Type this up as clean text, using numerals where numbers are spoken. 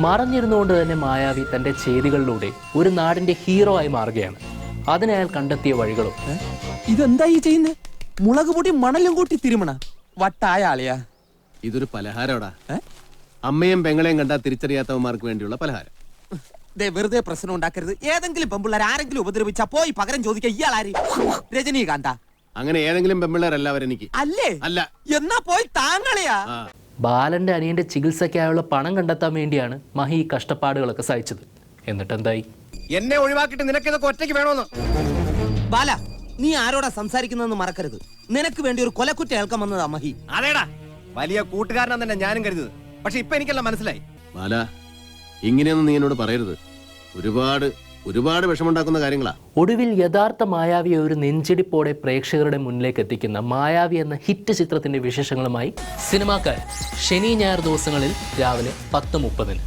മറഞ്ഞിരുന്നുകൊണ്ട് തന്നെ മായാവി തന്റെ ചെയ്തികളിലൂടെ ഒരു നാടിന്റെ ഹീറോ ആയി മാറുകയാണ്. അതിനയാൾ കണ്ടെത്തിയ വഴികളും. ഇതെന്താ ഈ ചെയ്യുന്നേ? മുളക് പൊടി മണലും കൂട്ടി തിരുമണ വട്ടായ ആളിയാ. ഇതൊരു പലഹാരമാടാ. അമ്മയും പെങ്ങളെയും കണ്ടാ തിരിച്ചറിയാത്തവന്മാർക്ക് വേണ്ടിയുള്ള പലഹാരം. വെറുതെ പ്രശ്നം ഉണ്ടാക്കരുത്. ഏതെങ്കിലും പെമ്പിള്ളേർ ആരെങ്കിലും ഉപദ്രവിച്ചാ പോയി പകരം ചോദിക്കുക. ഇയാളാര്? രജനീകാന്ത? അങ്ങനെ ഏതെങ്കിലും പെമ്പിള്ളേരല്ല അവരെനിക്ക്. അല്ലേ? അല്ല. എന്നാ പോയി താങ്കളെയാ. ബാലന്റെ അനിയന്റെ ചികിത്സയ്ക്കായുള്ള പണം കണ്ടെത്താൻ വേണ്ടിയാണ് മഹി ഈ കഷ്ടപ്പാടുകളൊക്കെ സഹിച്ചത്. എന്നിട്ട് എന്തായി? എന്നെ ഒഴിവാക്കിട്ട് നിനക്ക് ഇതൊക്കെ ഒറ്റയ്ക്ക് വേണോന്ന്? ബാല, നീ ആരോടാ സംസാരിക്കുന്നതെന്ന് മറക്കരുത്. നിനക്ക് വേണ്ടി ഒരു കൊലക്കുറ്റ ഏൽക്കാൻ വന്നതാ മഹി. അതേടാ, വലിയ കൂട്ടുകാരനാ തന്നെ ഞാനും കരുതത്. പക്ഷെ ഇപ്പൊ എനിക്കെല്ലാം മനസ്സിലായി. ബാല, ഇങ്ങനെയൊന്നും നീ എന്നോട് പറയരുത്. ഒരുപാട് വിഷമുണ്ടാക്കുന്ന കാര്യങ്ങളാ. ഒടുവിൽ യഥാർത്ഥ മായാവിയെ ഒരു നെഞ്ചിടിപ്പോടെ പ്രേക്ഷകരുടെ മുന്നിലേക്ക് എത്തിക്കുന്ന മായാവി എന്ന ഹിറ്റ് ചിത്രത്തിന്റെ വിശേഷങ്ങളുമായി സിനിമാക്കാരൻ ശനി ഞായർ ദിവസങ്ങളിൽ രാവിലെ 10:30.